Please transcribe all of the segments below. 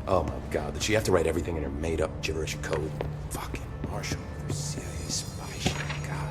Oh my god, did she have to write everything in her made-up gibberish code? Fucking Marshall, CIA spy shit, god.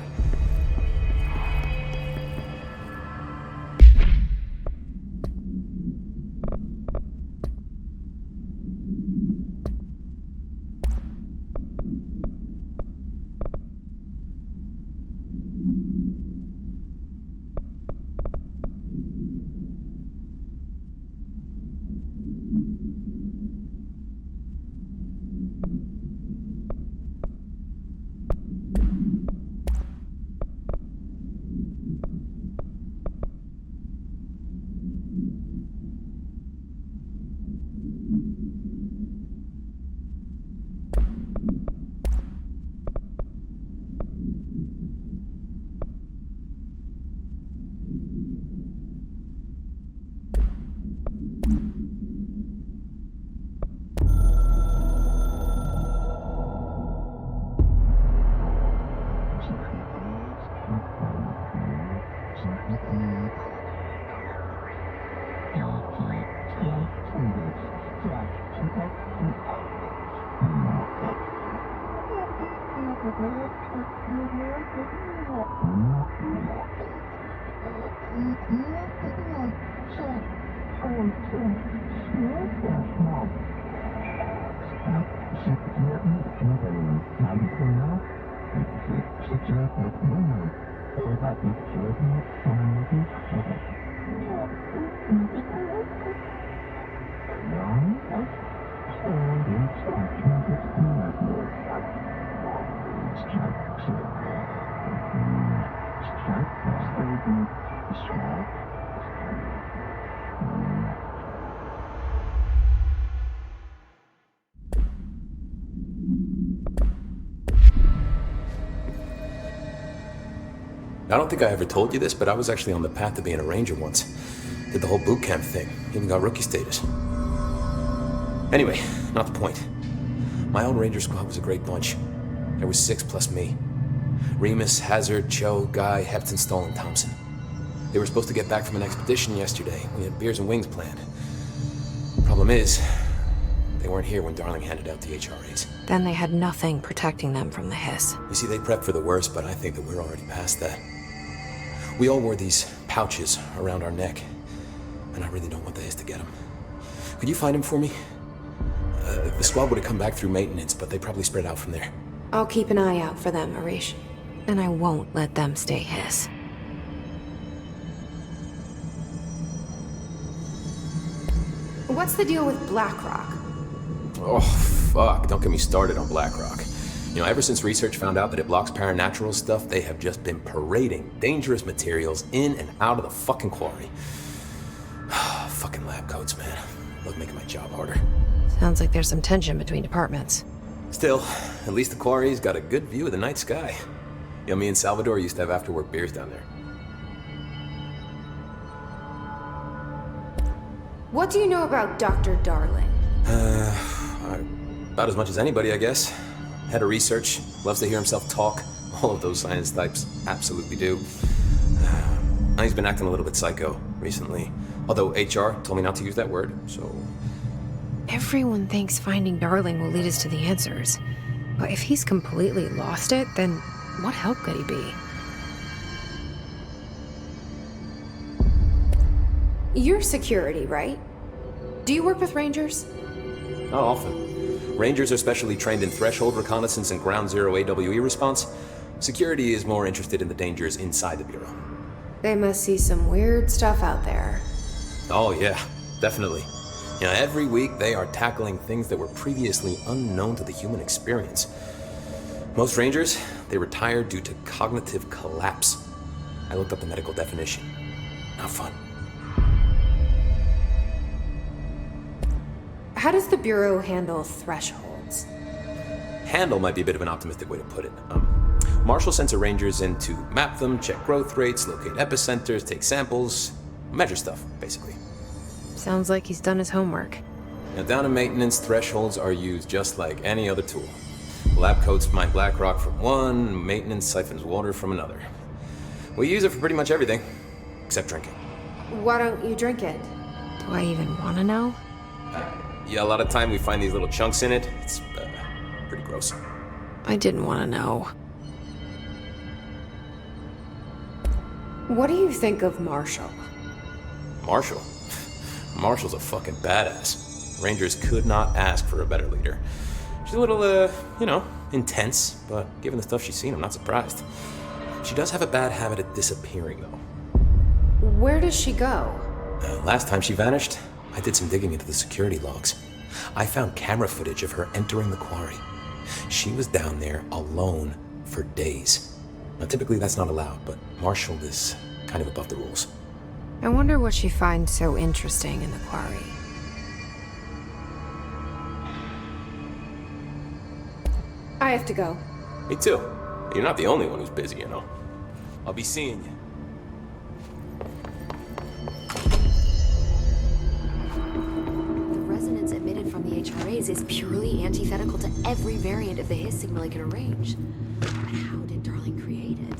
I don't think I ever told you this, but I was actually on the path to being a ranger once. Did the whole boot camp thing, even got rookie status. Anyway, not the point. My old ranger squad was a great bunch. There was 6 plus me. Remus, Hazard, Cho, Guy, Hepton, Stoll, and Thompson. They were supposed to get back from an expedition yesterday. We had beers and wings planned. Problem is, they weren't here when Darling handed out the HRAs. Then they had nothing protecting them from the hiss. You see, they prepped for the worst, but I think that we're already past that. We all wore these pouches around our neck, and I really don't want the hiss to get them. Could you find them for me? The squad would have come back through maintenance, but they probably spread out from there. I'll keep an eye out for them, Arish. And I won't let them stay hiss. What's the deal with BlackRock? Oh, fuck. Don't get me started on BlackRock. You know, ever since research found out that it blocks paranatural stuff, they have just been parading dangerous materials in and out of the fucking quarry. Fucking lab coats, man. Love making my job harder. Sounds like there's some tension between departments. Still, at least the quarry's got a good view of the night sky. You know, me and Salvador used to have after-work beers down there. What do you know about Dr. Darling? About as much as anybody, I guess. Head of research, loves to hear himself talk. All of those science types absolutely do. He's been acting a little bit psycho recently. Although HR told me not to use that word, so... Everyone thinks finding Darling will lead us to the answers. But if he's completely lost it, then what help could he be? You're security, right? Do you work with Rangers? Not often. Rangers are specially trained in threshold reconnaissance and ground zero AWE response. Security is more interested in the dangers inside the Bureau. They must see some weird stuff out there. Oh yeah, definitely. You know, every week they are tackling things that were previously unknown to the human experience. Most Rangers, they retire due to cognitive collapse. I looked up the medical definition. Not fun. How does the Bureau handle thresholds? Handle might be a bit of an optimistic way to put it. Marshall sends her Rangers in to map them, check growth rates, locate epicenters, take samples, measure stuff, basically. Sounds like he's done his homework. Now, down in maintenance, thresholds are used just like any other tool. Lab coats mine black rock from one, maintenance siphons water from another. We use it for pretty much everything, except drinking. Why don't you drink it? Do I even want to know? Yeah, a lot of time we find these little chunks in it. It's pretty gross. I didn't want to know. What do you think of Marshall? Marshall? Marshall's a fucking badass. Rangers could not ask for a better leader. She's a little, intense, but given the stuff she's seen, I'm not surprised. She does have a bad habit of disappearing, though. Where does she go? Last time she vanished, I did some digging into the security logs. I found camera footage of her entering the quarry. She was down there alone for days. Now, typically that's not allowed, but Marshall is kind of above the rules. I wonder what she finds so interesting in the quarry. I have to go. Me too. You're not the only one who's busy, you know. I'll be seeing you. The resonance emitted from the HRAs is purely antithetical to every variant of the His signal I can arrange. But how did Darling create it?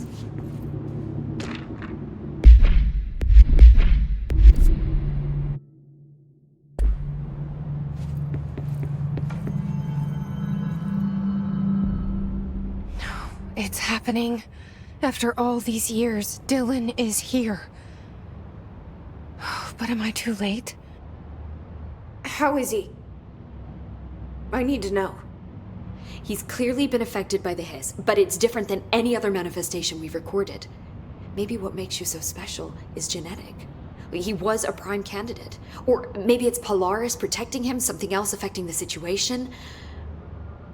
It's happening. After all these years, Dylan is here. But am I too late? How is he? I need to know. He's clearly been affected by the Hiss, but it's different than any other manifestation we've recorded. Maybe what makes you so special is genetic. He was a prime candidate. Or maybe it's Polaris protecting him, something else affecting the situation.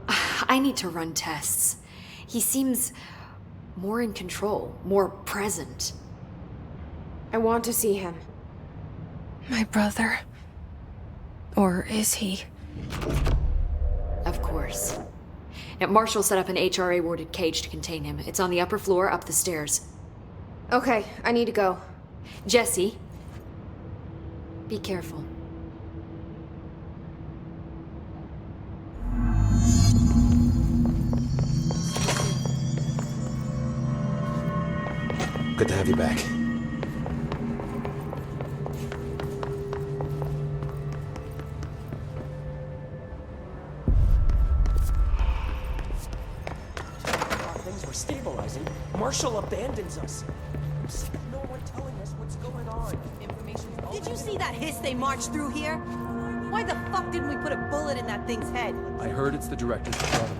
I need to run tests. He seems more in control, more present. I want to see him. My brother. Or is he? Of course. Now, Marshall set up an HRA-warded cage to contain him. It's on the upper floor, up the stairs. Okay, I need to go. Jesse, be careful. Good to have you back. Things were stabilizing. Marshall abandons us. I'm sick of no one telling us what's going on. Did you see that hiss they marched through here? Why the fuck didn't we put a bullet in that thing's head? I heard it's the director's brother.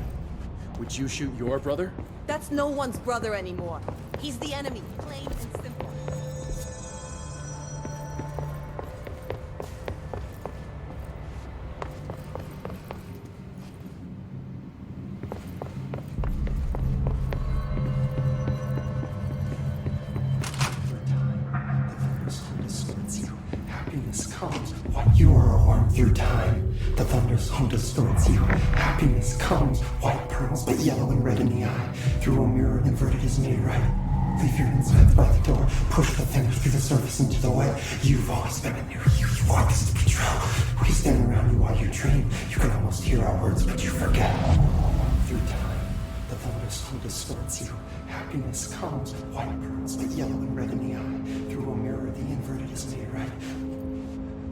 Would you shoot your brother? That's no one's brother anymore. He's the enemy, plain and simple. Happiness comes while you are warm through time. The thunderstorm distorts you. Happiness comes, white pearls, but yellow and red in the eye. Through a mirror inverted is made right. Leave your insides by the door. Push the fingers through the surface into the wet. You've always been a new you. You want this to be true. We stand around you while you dream. You can almost hear our words, but you forget. Through time, the thunderstorm distorts you. Happiness comes, white pearls, but yellow and red in the eye. Through a mirror, the inverted is made right.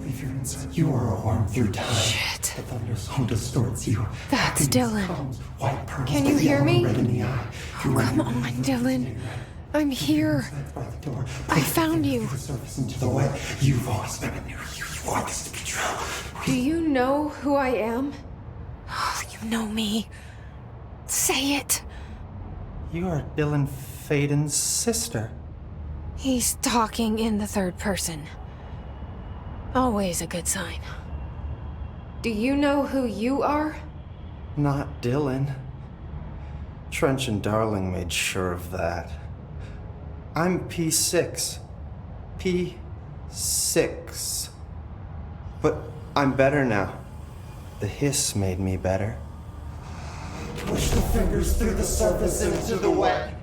Leave your inside. You are a worm through time. Shit. The thunderstorm distorts you. That's Happiness Dylan. comes, white pearls, Can you but hear yellow me? and red in the eye. Through a Come mirror, on, the inverted is Dylan. made right. I'm here. By the door. I found you. Through the surface into the wet. You've always been a new you. You want this to be true. Do you know who I am? You know me. Say it. You are Dylan Faden's sister. He's talking in the third person. Always a good sign. Do you know who you are? Not Dylan. Trench and Darling made sure of that. I'm P6. P6. But I'm better now. The hiss made me better. Push the fingers through the surface into the wet.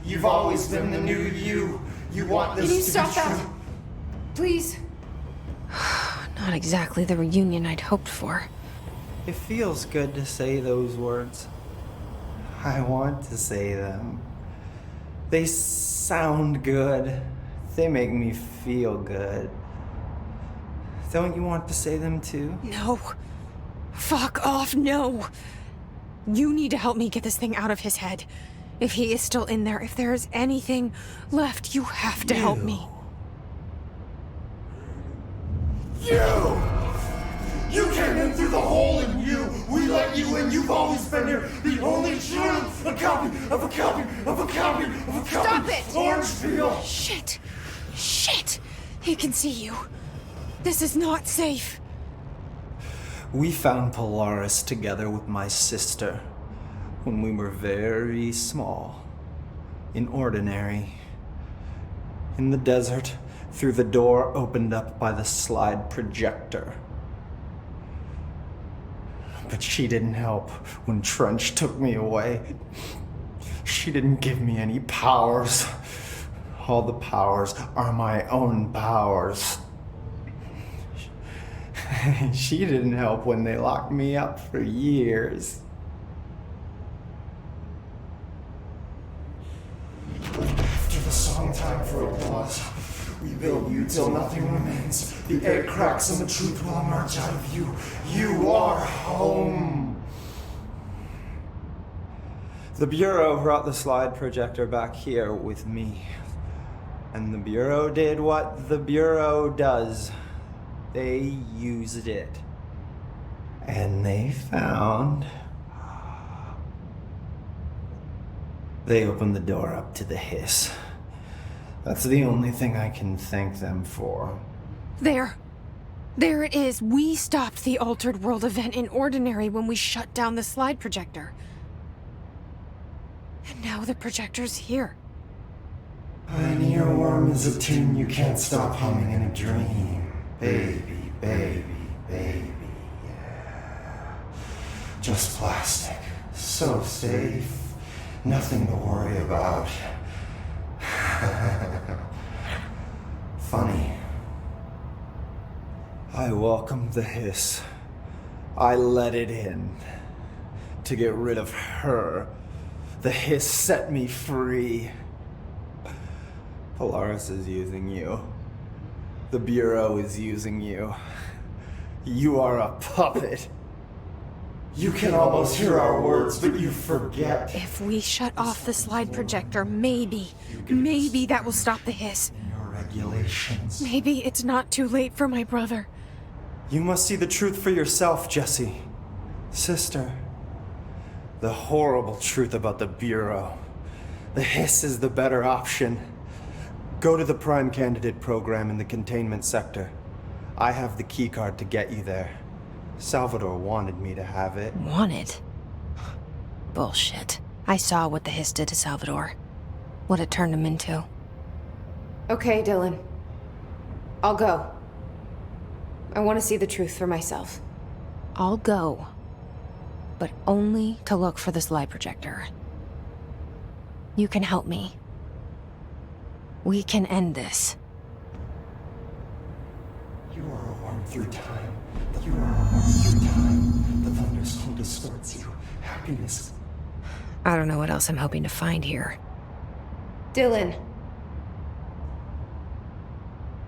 You've always been the new you. You want this Can you to stop be that? true. Please. Not exactly the reunion I'd hoped for. It feels good to say those words. I want to say them. They sound good. They make me feel good. Don't you want to say them too? No. Fuck off, no! You need to help me get this thing out of his head. If he is still in there, if there is anything left, you have to help me. You came in through the hole in you. We let you in. You've always been here. The only truth. A copy of a copy of a copy of a copy. Stop it! Orange peel. Shit! Shit! He can see you. This is not safe. We found Polaris together with my sister when we were very small, in Ordinary, in the desert, through the door opened up by the slide projector. But she didn't help when Trench took me away. She didn't give me any powers. All the powers are my own powers. She didn't help when they locked me up for years. After the song time for applause, we build you till nothing remains. The egg cracks and the truth will emerge out of you. You are home. The Bureau brought the slide projector back here with me. And the Bureau did what the Bureau does. They used it. And they found... They opened the door up to the hiss. That's the only thing I can thank them for. There. There it is. We stopped the Altered World event in Ordinary when we shut down the slide projector. And now the projector's here. An earworm is a tune you can't stop humming in a dream. Baby, baby, baby, yeah. Just plastic. So safe. Nothing to worry about. Funny. I welcomed the hiss. I let it in. To get rid of her. The hiss set me free. Polaris is using you. The Bureau is using you. You are a puppet. You can almost hear our words, but you forget. If we shut off the slide projector, maybe that will stop the hiss. Your regulations. Maybe it's not too late for my brother. You must see the truth for yourself, Jesse. Sister. The horrible truth about the Bureau. The hiss is the better option. Go to the Prime Candidate program in the containment sector. I have the keycard to get you there. Salvador wanted me to have it. Wanted? Bullshit. I saw what the hiss did to Salvador. What it turned him into. Okay, Dylan. I'll go. I want to see the truth for myself. I'll go. But only to look for the slide projector. You can help me. We can end this. You are a worm through time. You are a worm through time. The thunderstorm distorts you. Happiness. I don't know what else I'm hoping to find here. Dylan.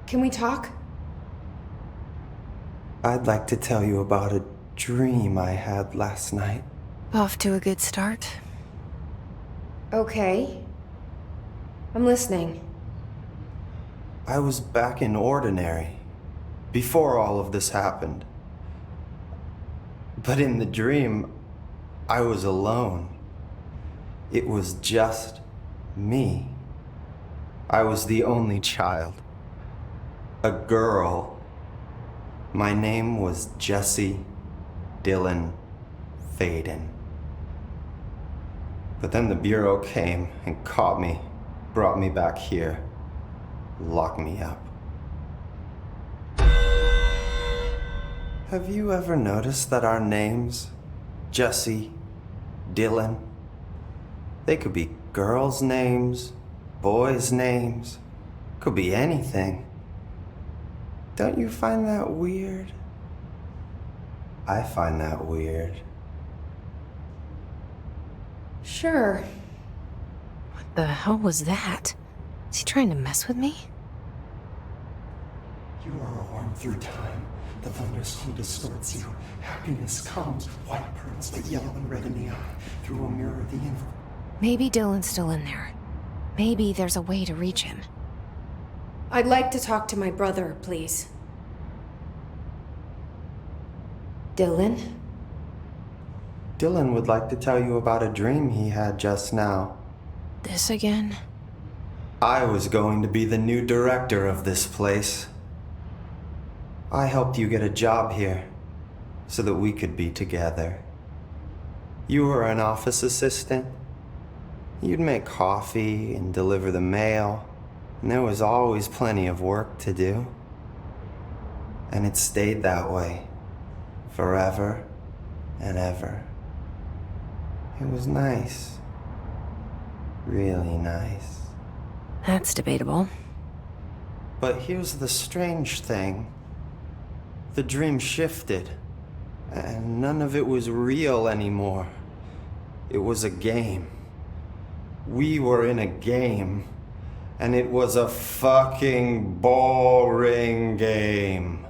Can we talk? I'd like to tell you about a dream I had last night. Off to a good start. Okay. I'm listening. I was back in Ordinary, before all of this happened. But in the dream, I was alone. It was just me. I was the only child. A girl. My name was Jesse Dylan Faden. But then the Bureau came and caught me, brought me back here, locked me up. Have you ever noticed that our names, Jesse, Dylan, they could be girls' names, boys' names, could be anything. Don't you find that weird? I find that weird. Sure. What the hell was that? Is he trying to mess with me? You are a worm through time. The thunderstorm distorts you. Happiness comes, white pearls, but yellow and red in the eye, through a mirror of the infinite. Maybe Dylan's still in there. Maybe there's a way to reach him. I'd like to talk to my brother, please. Dylan? Dylan would like to tell you about a dream he had just now. This again? I was going to be the new director of this place. I helped you get a job here so that we could be together. You were an office assistant. You'd make coffee and deliver the mail, and there was always plenty of work to do. And it stayed that way, forever and ever. It was nice. Really nice. That's debatable. But here's the strange thing. The dream shifted, and none of it was real anymore. It was a game. We were in a game, and it was a fucking boring game.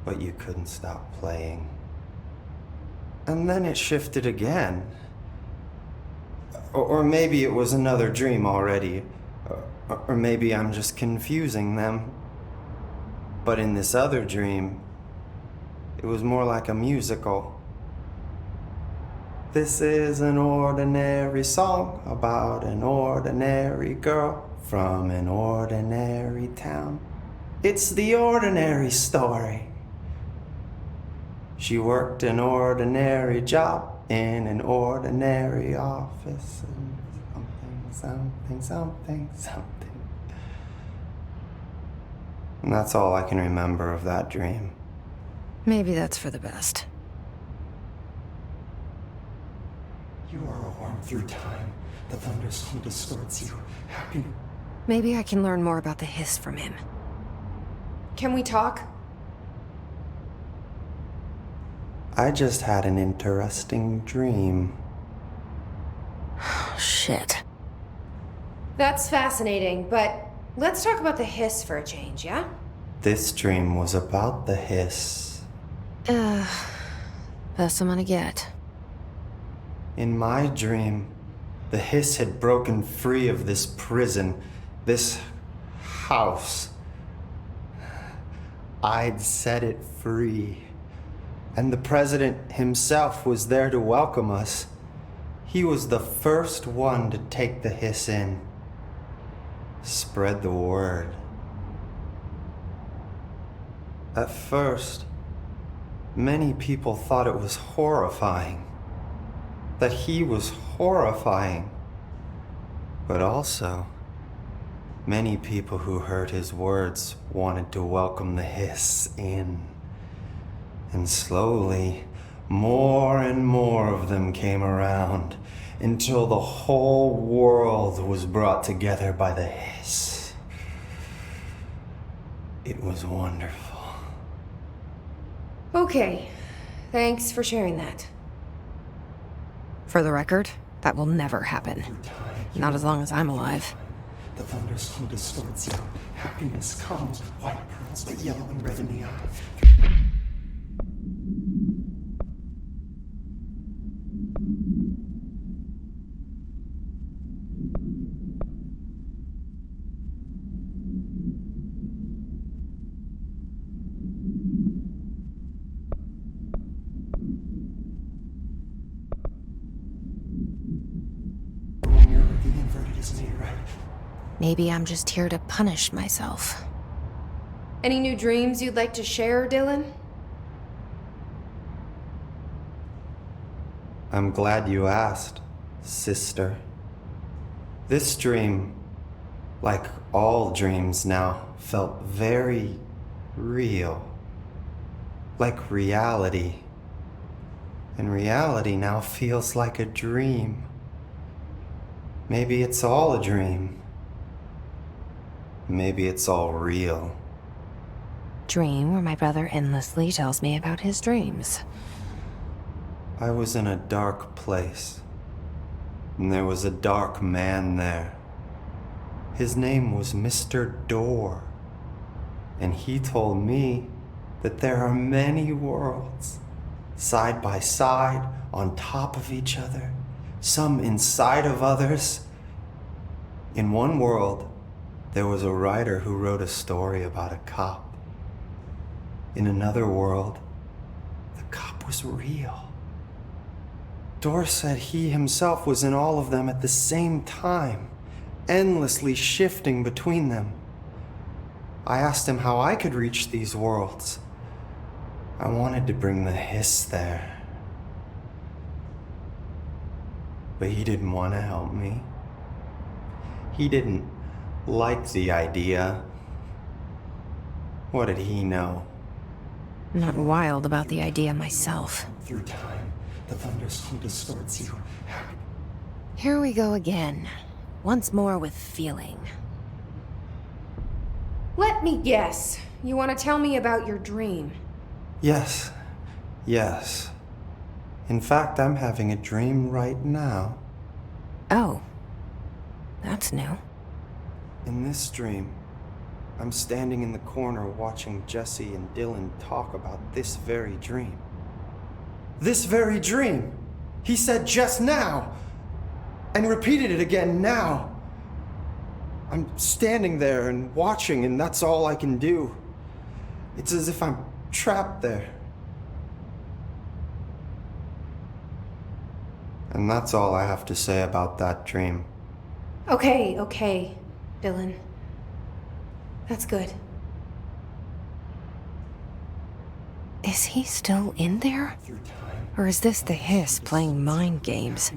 But you couldn't stop playing. And then it shifted again. Or maybe it was another dream already. Or maybe I'm just confusing them. But in this other dream, it was more like a musical. This is an ordinary song about an ordinary girl from an ordinary town. It's the ordinary story. She worked an ordinary job in an ordinary office. And something. And that's all I can remember of that dream. Maybe that's for the best. You are a worm through time. The thunderstorm distorts you. Happy. Maybe I can learn more about the hiss from him. Can we talk? I just had an interesting dream. Shit. That's fascinating, but let's talk about the hiss for a change, yeah? This dream was about the hiss. Best I'm gonna get. In my dream, the hiss had broken free of this prison, this house. I'd set it free. And the president himself was there to welcome us. He was the first one to take the hiss in. Spread the word. At first, many people thought it was horrifying. That he was horrifying. But also, many people who heard his words wanted to welcome the hiss in. And slowly, more and more of them came around until the whole world was brought together by the hiss. It was wonderful. Okay. Thanks for sharing that. For the record, that will never happen. Not as long as I'm alive. The thunderstorm distorts you. Happiness comes, white pearls, but yellow and red in the eye. Maybe I'm just here to punish myself. Any new dreams you'd like to share, Dylan? I'm glad you asked, sister. This dream, like all dreams now, felt very real. Like reality. And reality now feels like a dream. Maybe it's all a dream. Maybe it's all real. Dream where my brother endlessly tells me about his dreams. I was in a dark place, and there was a dark man there. His name was Mr. Door, And he told me that there are many worlds, side by side, on top of each other, some inside of others. In one world, there was a writer who wrote a story about a cop. In another world, the cop was real. Dor said he himself was in all of them at the same time, endlessly shifting between them. I asked him how I could reach these worlds. I wanted to bring the hiss there. But he didn't want to help me. He didn't like the idea. What did he know? I'm not wild about the idea myself. Through time, the thunderstorm distorts you. Here we go again. Once more with feeling. Let me guess. You want to tell me about your dream? Yes. In fact, I'm having a dream right now. Oh. That's new. In this dream, I'm standing in the corner watching Jesse and Dylan talk about this very dream. This very dream! He said just now! And repeated it again now! I'm standing there and watching, and that's all I can do. It's as if I'm trapped there. And that's all I have to say about that dream. Okay, Dylan. That's good. Is he still in there? Or is this the hiss playing mind games?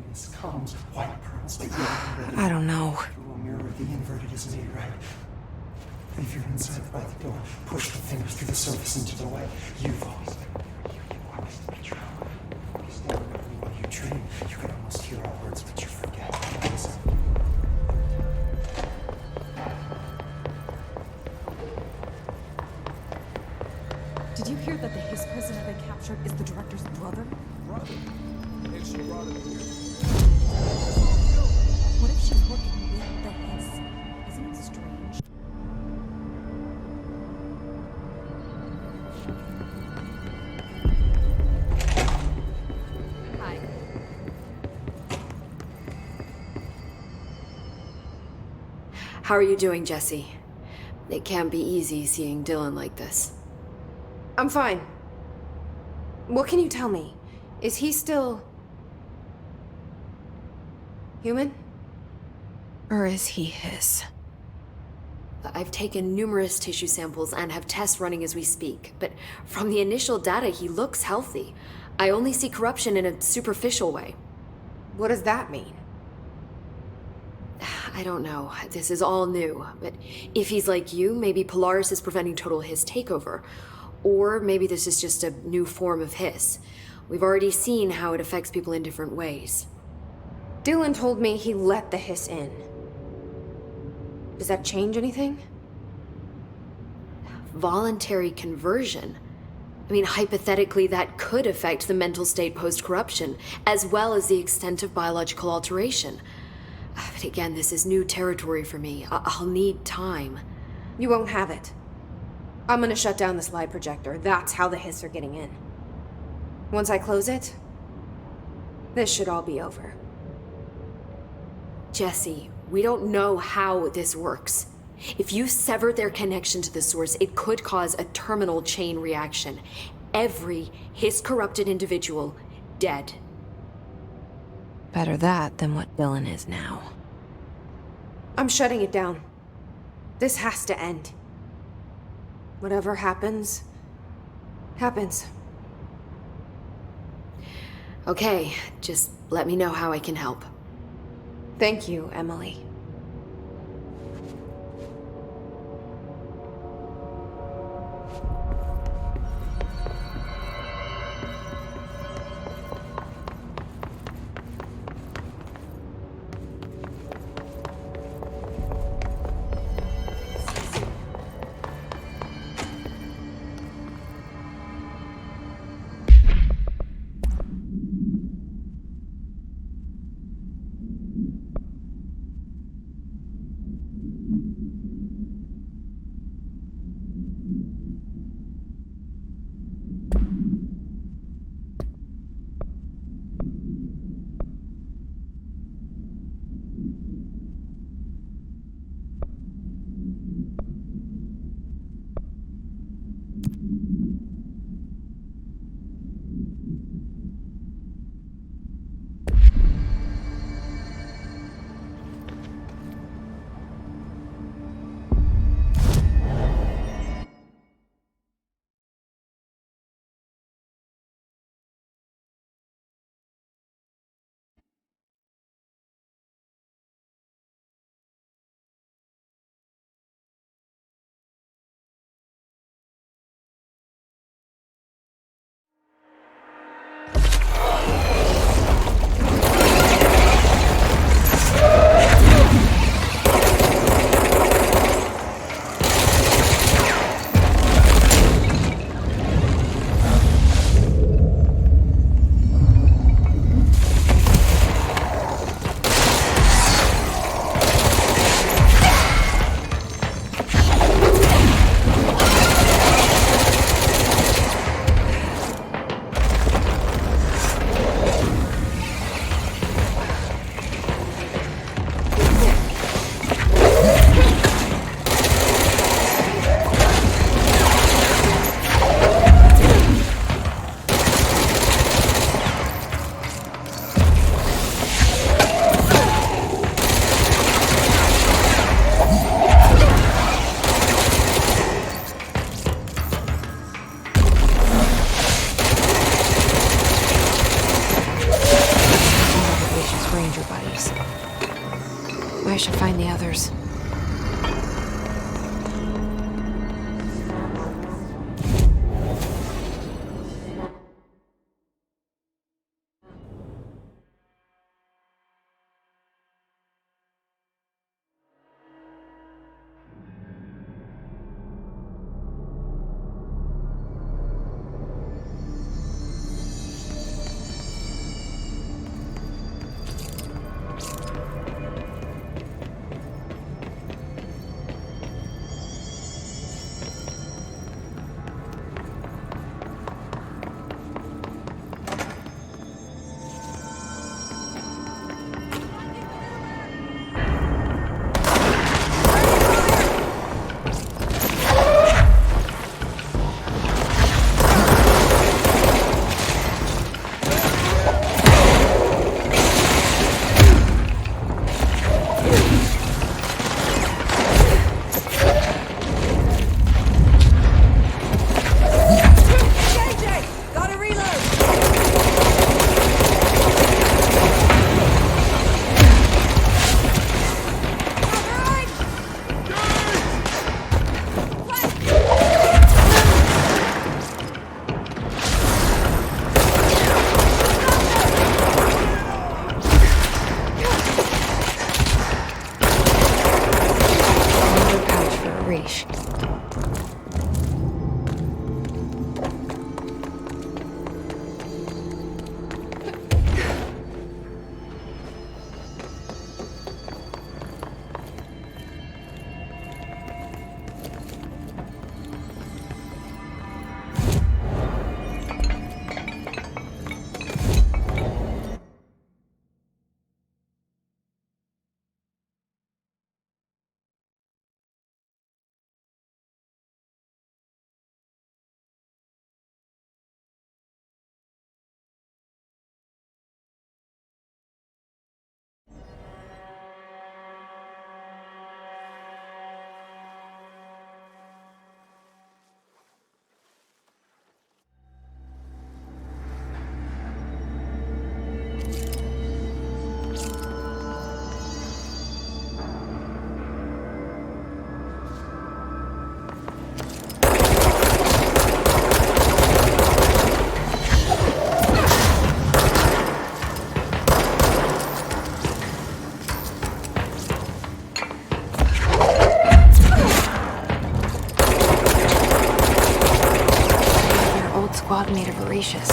I don't know. The inverted is made right. If you're inside by the door, push the fingers through the surface into the light. You've always been where you always been true. While you dream, you can almost hear our words, but you forget. Listen. Did you hear that the Hiss prisoner they captured is the director's brother? Brother? And she brought him here. What if she's working with the Hiss? Isn't it strange? Hi. How are you doing, Jesse? It can't be easy seeing Dylan like this. I'm fine. What can you tell me? Is he still... human? Or is he his? I've taken numerous tissue samples and have tests running as we speak, but from the initial data, he looks healthy. I only see corruption in a superficial way. What does that mean? I don't know. This is all new, but if he's like you, maybe Polaris is preventing total Hiss takeover. Or maybe this is just a new form of Hiss. We've already seen how it affects people in different ways. Dylan told me he let the Hiss in. Does that change anything? Voluntary conversion. I mean, hypothetically, that could affect the mental state post-corruption, as well as the extent of biological alteration. But again, this is new territory for me. I'll need time. You won't have it. I'm gonna shut down this light projector. That's how the Hiss are getting in. Once I close it, this should all be over. Jesse, we don't know how this works. If you sever their connection to the source, it could cause a terminal chain reaction. Every Hiss-corrupted individual dead. Better that than what Dylan is now. I'm shutting it down. This has to end. Whatever happens, happens. Okay, just let me know how I can help. Thank you, Emily. should find the others. Squad made her voracious.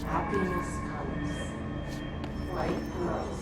Happiness comes. Light grows.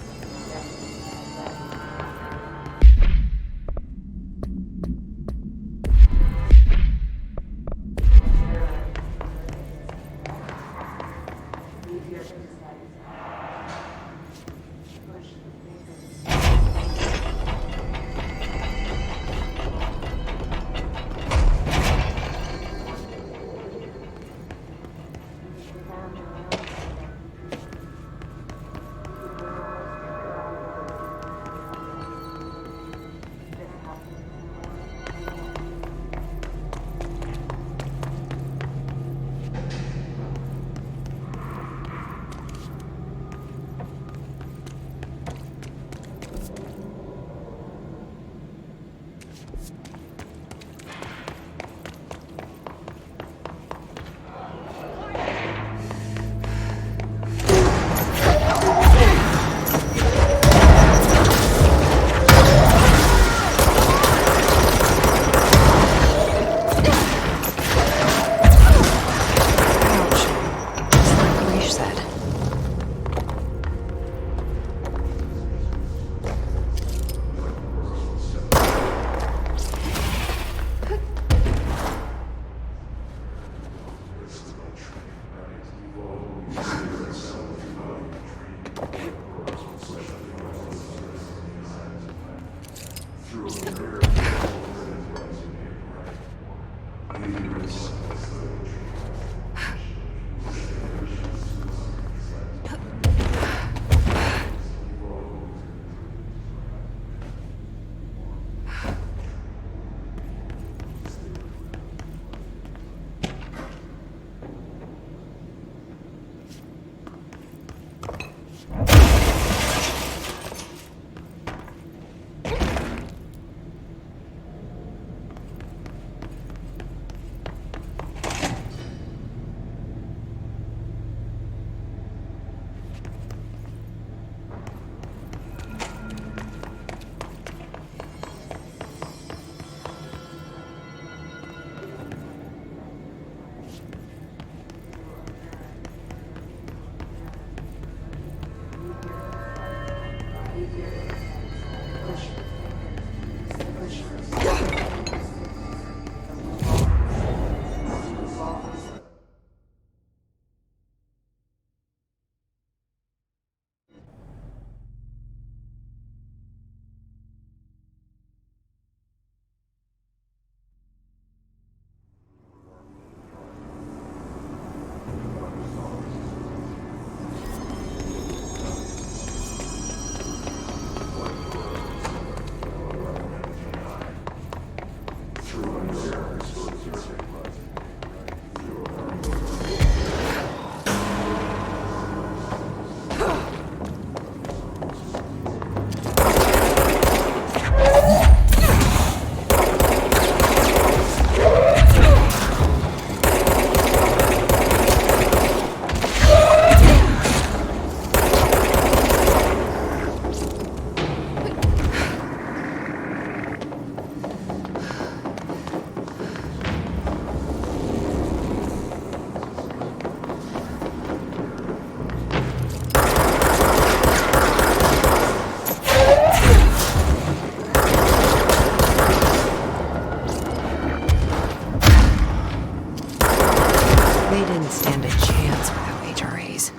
They didn't stand a chance without HRAs.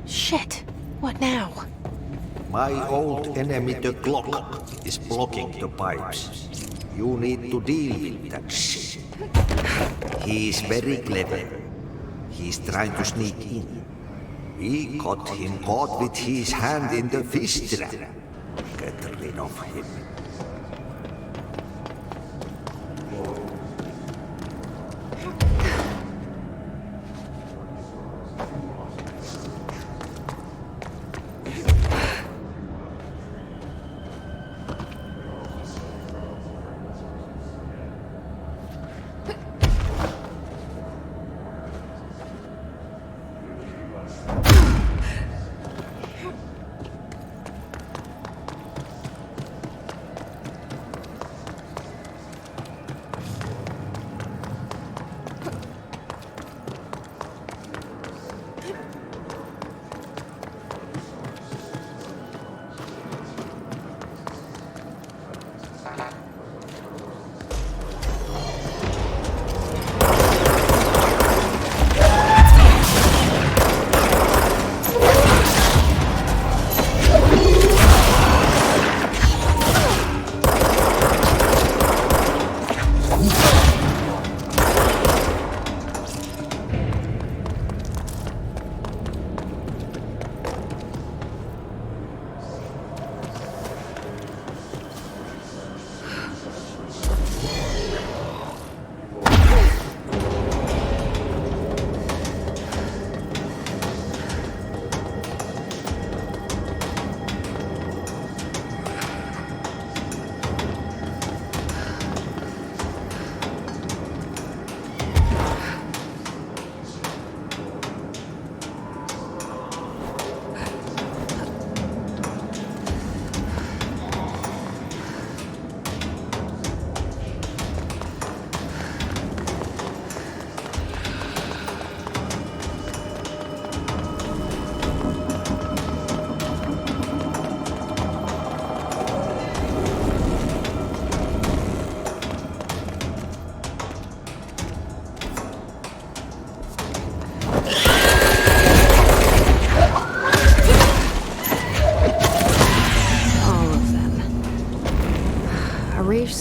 Shit. What now? My old enemy, the clock, is blocking the pipes. You need to deal with that shit. He is very clever. He's trying to sneak in. We got him caught with his hand in the fish trap. Get rid of him.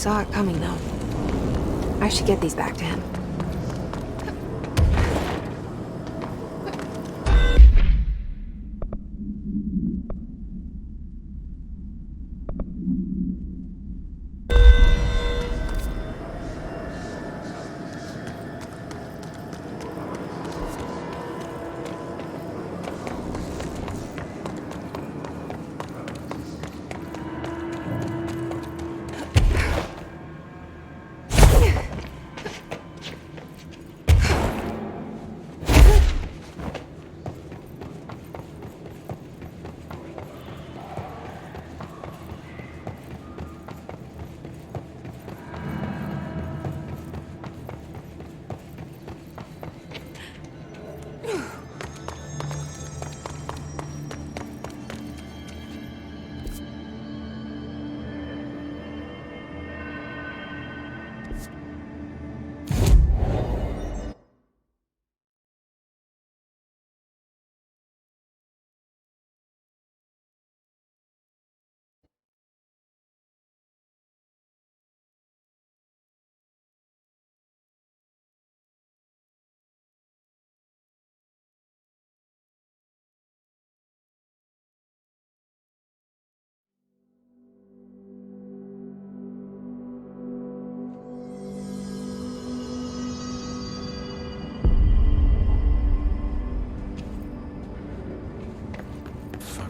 Saw it coming, though. I should get these back to him.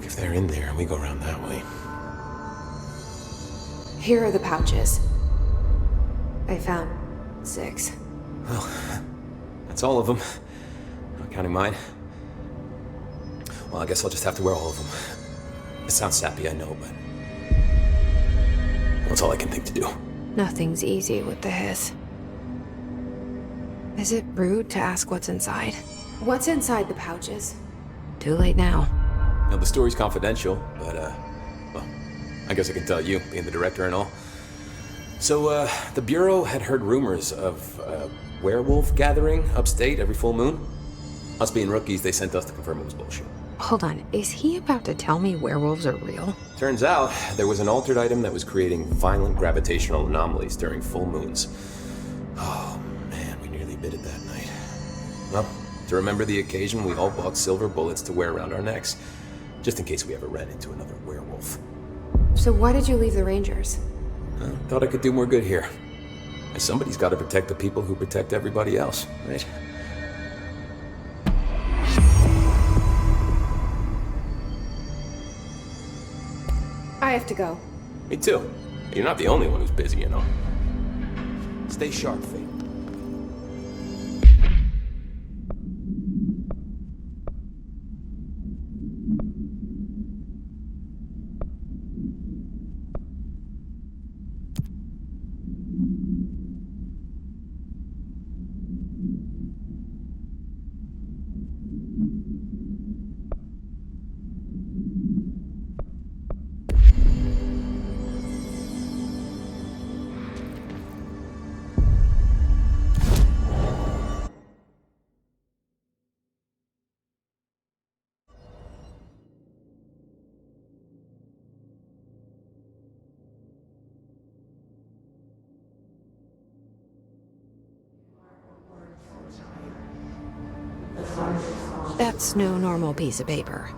Look, if they're in there, we go around that way. Here are the pouches. I found 6. Well, that's all of them. Not counting mine. Well, I guess I'll just have to wear all of them. It sounds sappy, I know, but... that's all I can think to do. Nothing's easy with the hiss. Is it rude to ask what's inside? What's inside the pouches? Too late now. Now, the story's confidential, but, well, I guess I can tell you, being the director and all. So, the Bureau had heard rumors of a werewolf gathering upstate every full moon. Us being rookies, they sent us to confirm it was bullshit. Hold on, is he about to tell me werewolves are real? Turns out, there was an altered item that was creating violent gravitational anomalies during full moons. Oh, man, we nearly bit it that night. Well, to remember the occasion, we all bought silver bullets to wear around our necks, just in case we ever ran into another werewolf. So why did you leave the Rangers? I thought I could do more good here. And somebody's got to protect the people who protect everybody else, right? I have to go. Me too. You're not the only one who's busy, you know. Stay sharp, Faden. That's no normal piece of paper.